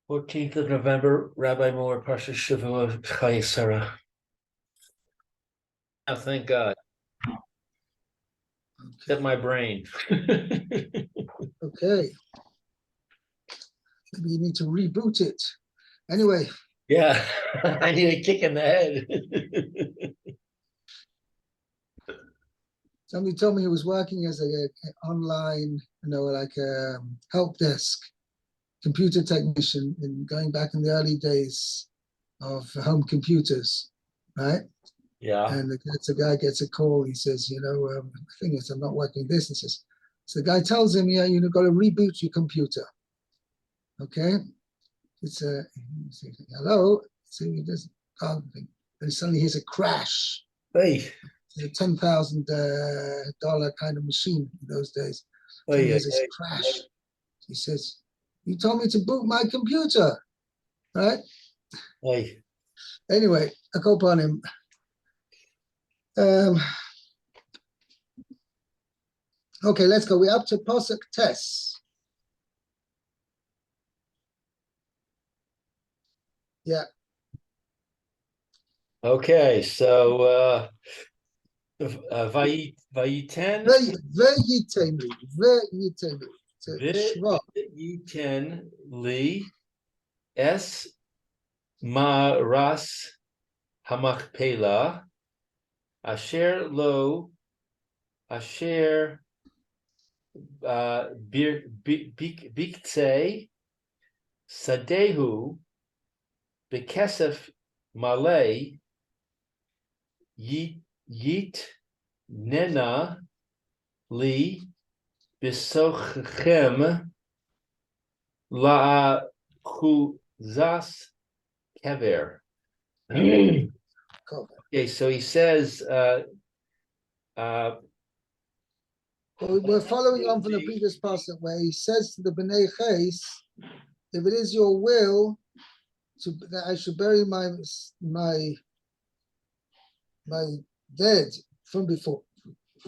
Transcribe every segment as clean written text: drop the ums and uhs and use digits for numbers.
14th of November, Rabbi Moore, Parsha Shavua, Chayei. Oh, thank God. Set my brain. Okay. Maybe you need to reboot it. Anyway. Yeah, I need a kick in the head. Somebody told me he was working as an online, like a help desk computer technician going back in the early days of home computers, right? Yeah. And the guy gets a call. He says, the thing is, I'm not working this. He says, so the guy tells him, yeah, you've got to reboot your computer. Okay. It's hello. So he doesn't can't think. And suddenly hears a crash. Hey. It's a $10,000 kind of machine in those days. So he hears this crash. He says, you told me to boot my computer, right? Hey. Anyway, I go upon him. Okay, let's go. We're up to Posuk Tes. Yeah. Okay, so Vayiten. Vayiten li es maras hamachpela asher lo asher biktsei sadehu bekesef malay yit nena li bisochem la chuzas kever. Okay, so he says well, we're following on from the previous passage where he says to the Bnei Chais, if it is your will that I should bury my dead from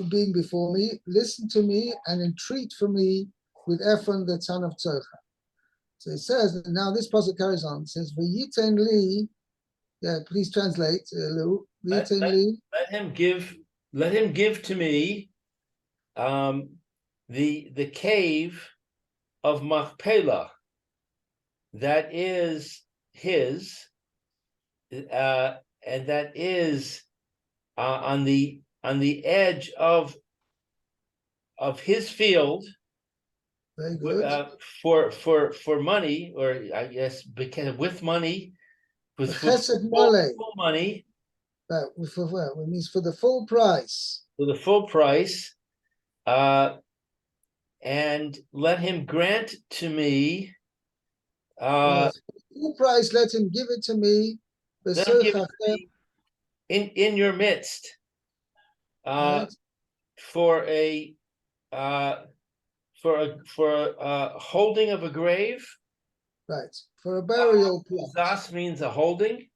being before me, listen to me and entreat for me with Ephron the son of Tzorcha. So it says, now this passage carries on. It says, V'yiten li, yeah, please translate, Lou. Let him give to me the cave of Machpelah that is his, and that is on the edge of his field. Very good. For money, or I guess because with money, with full money. It means for the full price. For the full price, and let him grant to me. Full price, let him give it to me. In your midst, right. For a holding of a grave. Right. For a burial plot. Zas means a holding.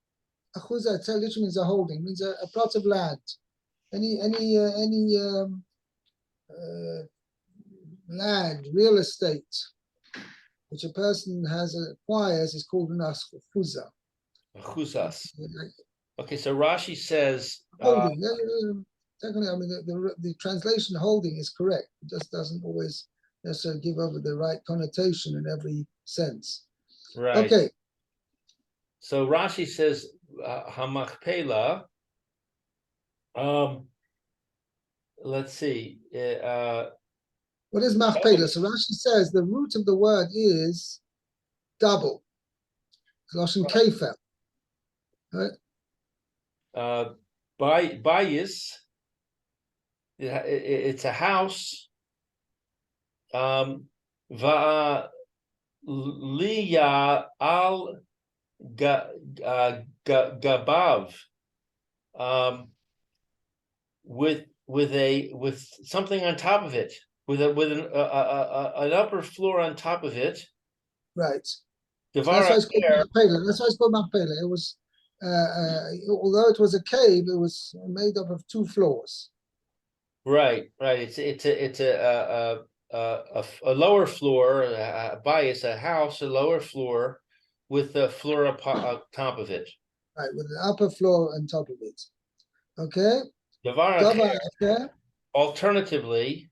Achuzah literally means a holding, means a plot of land. Any land, real estate, which a person acquires is called an achuzah. Achuzas. Okay, so Rashi says holding. Technically, I mean the translation holding is correct. It just doesn't always necessarily give over the right connotation in every sense. Right. Okay. So Rashi says hamachpela. Let's see. What is machpela? So Rashi says the root of the word is double. Lashon kefel. Right. Bayis. It's a house. Va liya al gabav. With something on top of it, with an upper floor on top of it. Right. So that's why it's called machpela. That's why it's called machpela. It was, although it was a cave, it was made up of 2 floors. Right. It's a lower floor, a house, a lower floor, with the floor top of it. Right, with the upper floor on top of it. Okay. Davar Davar acher, acher, alternatively,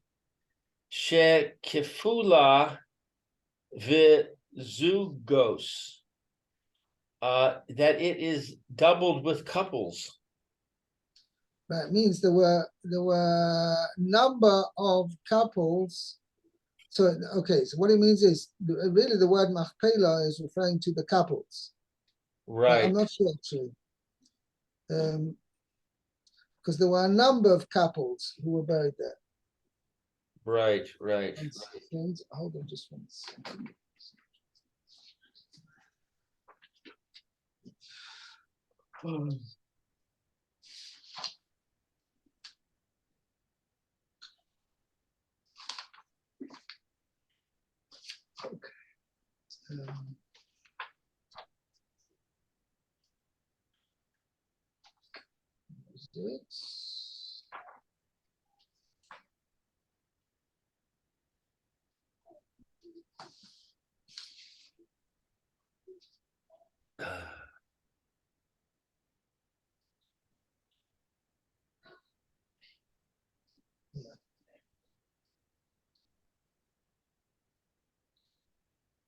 shekifula v'zugos, that it is doubled with couples. that means there were number of couples. So okay, so what it means is really the word machpelah is referring to the couples. Right. I'm not sure actually, because there were a number of couples who were buried there. Right. Right. Hold on just 1 second. Okay.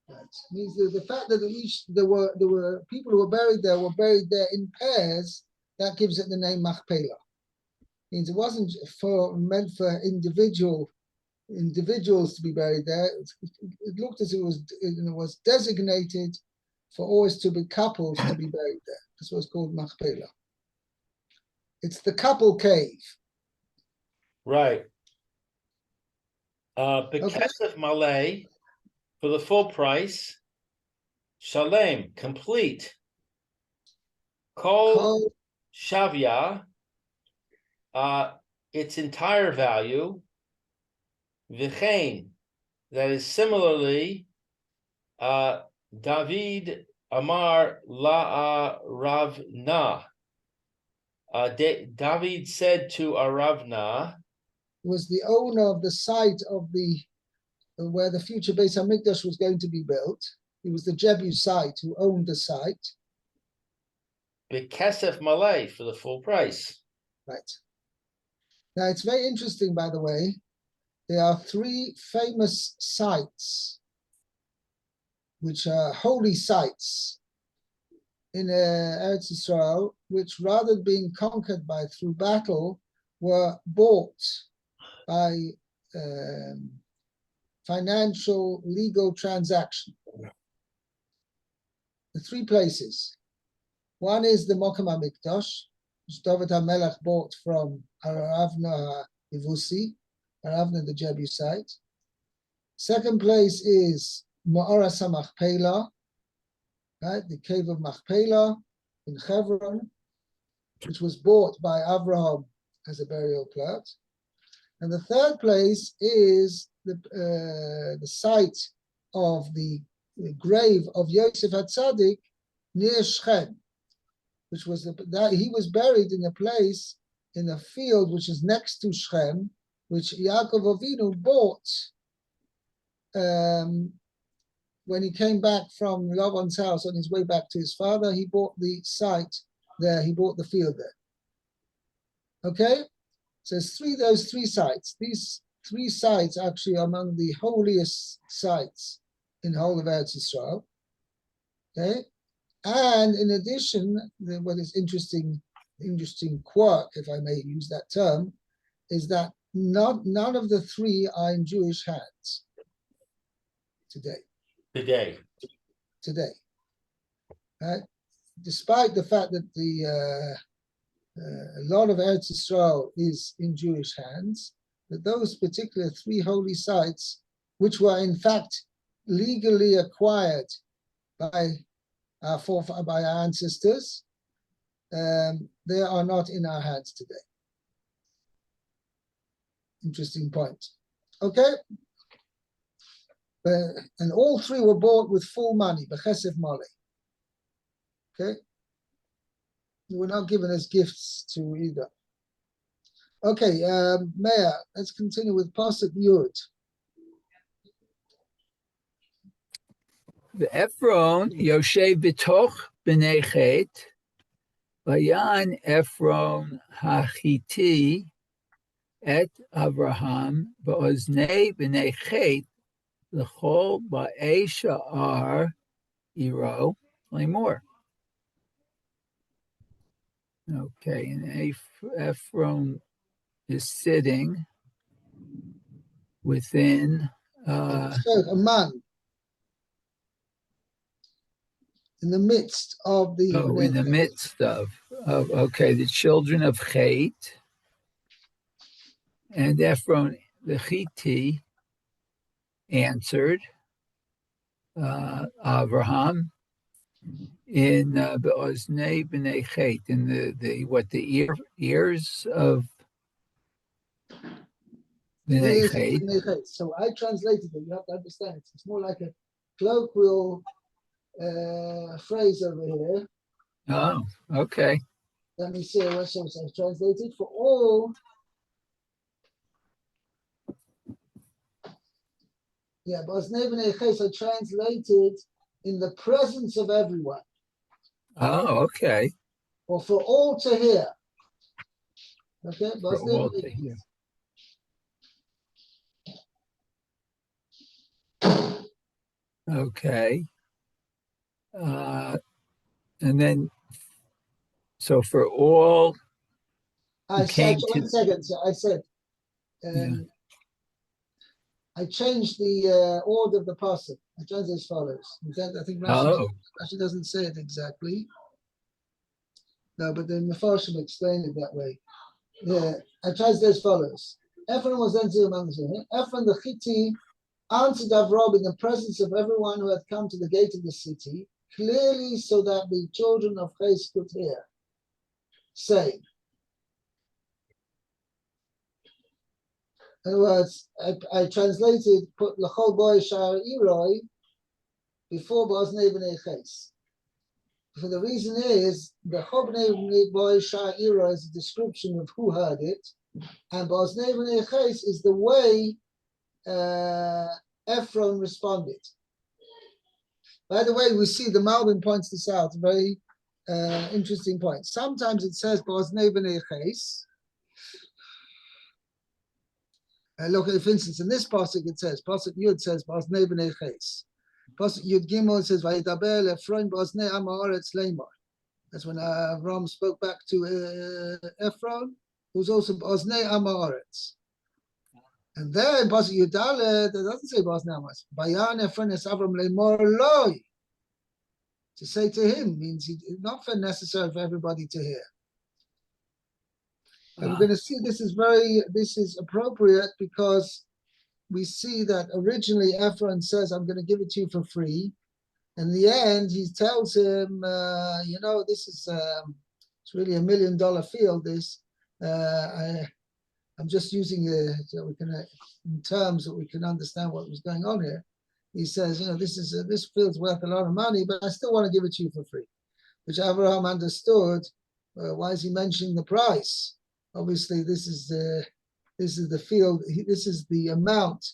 Right. Means the fact that there were people who were buried there in pairs, that gives it the name Machpelah. Means it wasn't meant for individuals to be buried there. It looked as if it was designated for always to be couples to be buried there. That's what's called Machpelah. It's the couple cave. Right. Okay. Bekesef Malay, for the full price, Shalem, complete. Kol Shavya, its entire value. V'chein, that is similarly, David Amar La Ravna. David said to Aravna, was the owner of the site of where the future Beis Hamikdash was going to be built. He was the Jebusite who owned the site. Bekesef Malay, for the full price. Right. Now it's very interesting, by the way. There are 3 famous sites, which are holy sites in Eretz Yisrael, which rather than being conquered through battle, were bought by financial legal transaction. The 3 places. One is the Mokem HaMikdash, which David HaMelech bought from Aravna Ivusi, Aravna the Jebusite. Second place is Ma'aras HaMachpelah, right, the cave of Machpelah in Hebron, which was bought by Abraham as a burial plot. And the third place is the site of the grave of Yosef HaTzadik near Shechem, which was that he was buried in a place in a field which is next to Shechem, which Yaakov Avinu bought when he came back from Laban's house on his way back to his father. He bought the site there. He bought the field there. Okay, so it's those three sites. These 3 sites actually are among the holiest sites in the whole of Eretz Yisrael. Okay. And in addition, what is interesting quirk, if I may use that term, is that none of the 3 are in Jewish hands today. Right? Despite the fact that a lot of Eretz Yisrael is in Jewish hands, that those particular 3 holy sites, which were in fact legally acquired by our ancestors, they are not in our hands today. Interesting point. Okay, and all 3 were bought with full money, b'chesef malei. Okay, they were not given as gifts to either. Okay, Meir, let's continue with Pasuk Yud. Ephron Yoshev b'toch b'nei Chet, Vayan Ephron hachiti et Avraham ba'oznei b'nei Chet l'chol ba'ei sha'ar iro lemor. Okay, and Ephron is sitting within a man in the midst of the in the midst of okay, the children of Chet, and Ephron the Chiti answered Avraham in Be'oznei b'nei Chet, in the ears of b'nei Chet. So I translated it. You have to understand. It's more like a colloquial phrase over here. Oh, okay. Let me see what I translated for all. Yeah, Be'oznei b'nei Chet I translated in the presence of everyone. Oh, okay. Or for all to hear. Okay, for all to hear. Okay. And then, so for all, I said, 1 second. So I said, I changed the order of the passage. I changed as follows. I think Rashi doesn't say it exactly. No, but the Mefarshim explained it that way. Yeah, I changed as follows. Ephron was then to among them. Ephron the Chiti answered Avrob in the presence of everyone who had come to the gate of the city, clearly so that the children of Ches could hear, saying, in other words, I translated, put L'chol boy shar iroi before B'oznei b'nei Ches. For the reason is, the Chobnei boy shar iroi is a description of who heard it, and B'oznei b'nei Ches is the way Ephron responded. By the way, we see the Malbim points this out, a very interesting point. Sometimes it says B'oznei b'nei Ches. Look, for instance, in this pasuk it says, pasuk Yud says B'oznei b'nei Ches. Pasuk Yud Gimel says Vayidaber Ephron B'oznei am haaretz leimor. That's when Avram spoke back to Ephron, who's also B'oznei am haaretz. And there in pasuk Yud Dalet, it doesn't say B'oznei am haaretz. Bayan Ephron es Avram leimor loi. To say to him means it's not necessary for everybody to hear. And we're going to see this is appropriate because we see that originally Ephron says, I'm going to give it to you for free. In the end, he tells him, this is it's really $1 million field. This I'm just using so we can in terms that we can understand what was going on here. He says, this field's worth a lot of money, but I still want to give it to you for free. Which Abraham understood. Why is he mentioning the price? Obviously, this is the field. This is the amount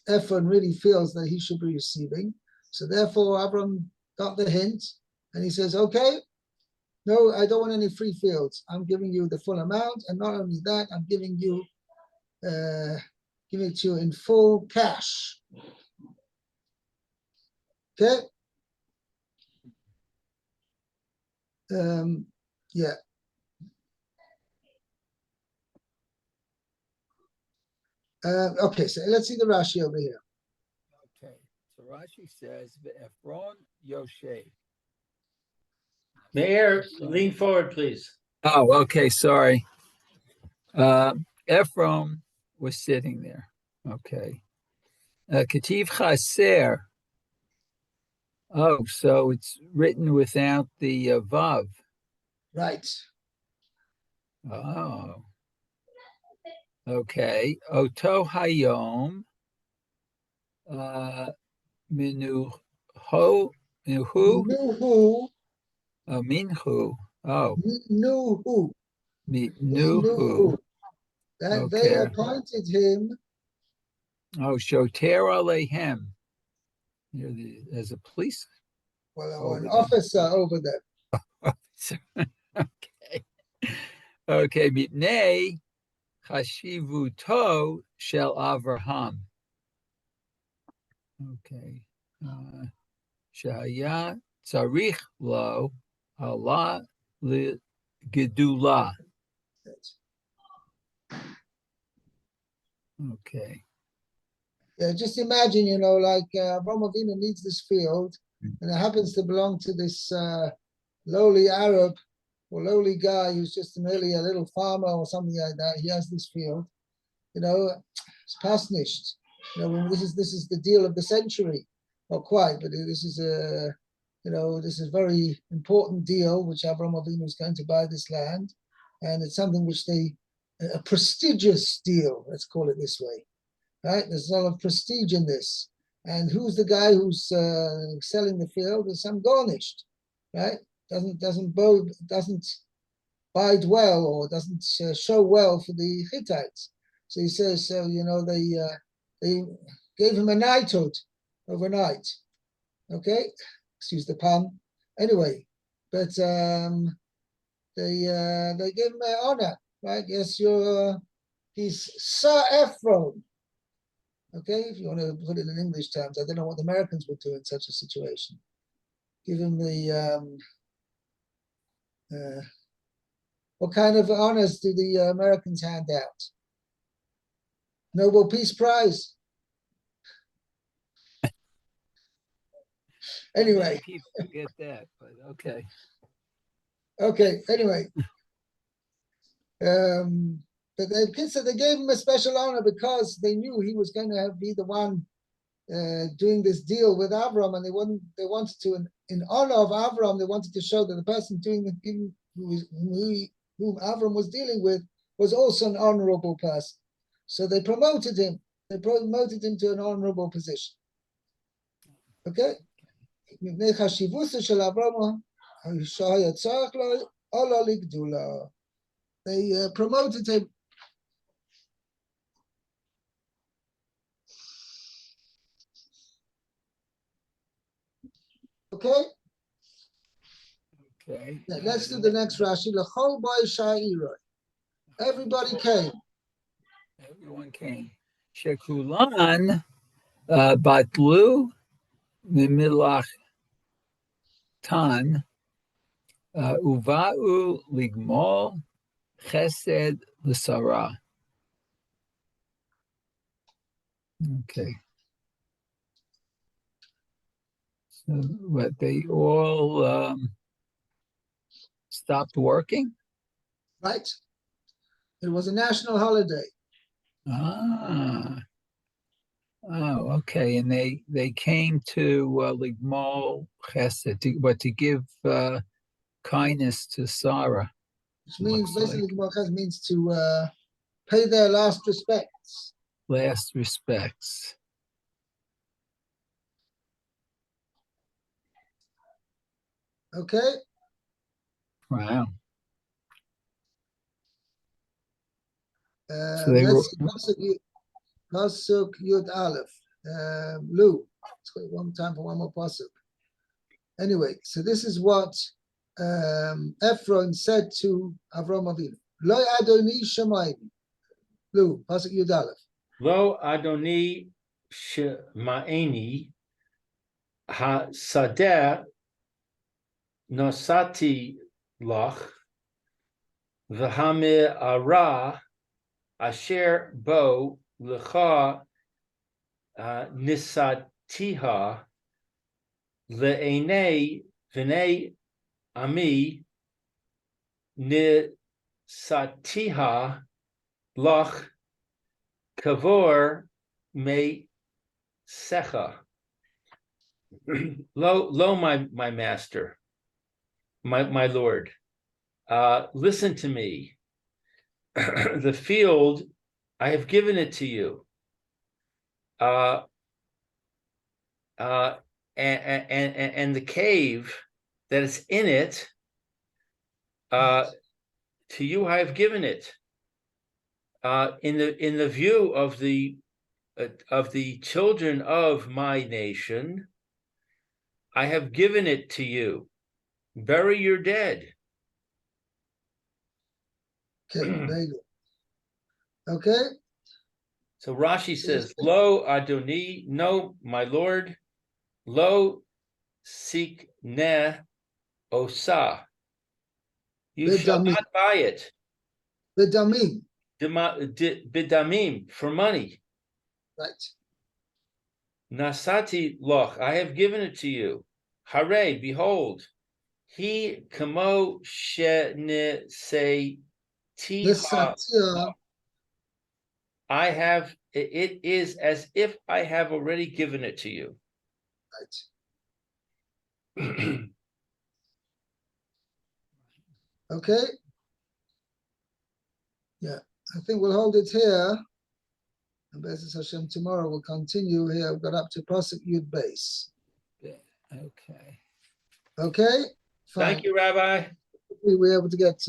Ephron really feels that he should be receiving. So therefore, Abraham got the hint, and he says, "Okay, no, I don't want any free fields. I'm giving you the full amount, and not only that, I'm giving it to you in full cash." Okay. Yeah. Okay, so let's see the Rashi over here. Okay, so Rashi says, Ephron Yoshev. Mayor, lean forward, please. Oh, okay, sorry. Ephron was sitting there. Okay. Kativ Chaser. Oh, so it's written without the Vav. Right. Oh. Okay. Oto Hayom. Minuhu. Minuhu. Minhu. Oh. Minuhu. Minuhu. That okay. They appointed him. Oh, Shoter Alehem. as a police or an officer over them. officer. Okay. Okay. Mipnei chashivuto shel Avraham. Okay. Shaya tzarich lo Allah gedula. Okay. Yeah, just imagine, like Avraham Avinu needs this field, and it happens to belong to this lowly Arab or lowly guy who's just merely a little farmer or something like that. He has this field, it's past nicht. This is the deal of the century, not quite, but this is this is a very important deal which Avraham Avinu is going to buy this land, and it's something which a prestigious deal. Let's call it this way. Right, there's a lot of prestige in this, and who's the guy who's selling the field? Is some garnished, right? Doesn't bide well or doesn't show well for the Hittites. So he says, they gave him a knighthood overnight. Okay, excuse the pun. Anyway, but they gave him an honor, right? Yes, he's Sir Ephron. Okay, if you want to put it in English terms, I don't know what the Americans would do in such a situation. Give him the what kind of honors do the Americans hand out? Nobel Peace Prize. Anyway, people get that, but okay. Okay. Anyway, but they gave him a special honor because they knew he was going to be the one doing this deal with Avram, and they wanted to, in honor of Avram, they wanted to show that the person whom Avram was dealing with was also an honorable person. So they promoted him. They promoted him to an honorable position. Okay. They promoted him. Okay. Okay. Let's do the next Rashi. L'chol boy sha'iroi. Everybody came. Everyone came. Shekulan batlu mimilach tan uva'u ligmol chesed l'sara. Okay. So what, they all stopped working? Right. It was a national holiday. Oh, okay. And they came to Ligmol Chesed to give kindness to Sarah. Which means basically means to pay their last respects. Last respects. Okay. Wow. So let's see Pasuk Yud Aleph. Lou, let's go one time for one more Pasuk. Anyway, so this is what Ephron said to Avram Avinu. Lo Adoni Shemayim. Lou, Pasuk Yud Aleph. Lo Adoni Shemaeni Ha-Sadeh Nosati Lach V'Hamir Ara Asher Bo Lecha Nisatiha Le'enei V'nei Ami Nisatiha Lach Kavor Me Secha. Lo, my master, my lord, listen to me. The field, I have given it to you. And the cave that is in it, to you I have given it. In the view of the children of my nation, I have given it to you. Bury your dead. Okay, very good. Okay, So Rashi says, Lo Adoni, no, my Lord, Lo Sik Ne Osa. You shall Bidamim. not buy it. Bidamim. Bidamim, for money. Right. Nasati loch, I have given it to you. Hare, behold, he kamo she say This satir, I have, it is as if I have already given it to you. right. Okay. Yeah, I think we'll hold it here. And Bezos Hashem, tomorrow we'll continue here. We've got up to Pasuk Yud base. Okay. Okay, fine. Thank you, Rabbi. We're able to get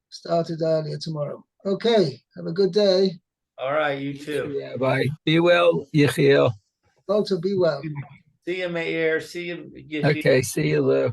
started earlier tomorrow. Okay, have a good day. All right, you too. Rabbi. Be well, Yechiel. Also, be well. See you, Meir. See you, Yechiel. Okay, see you, Lou.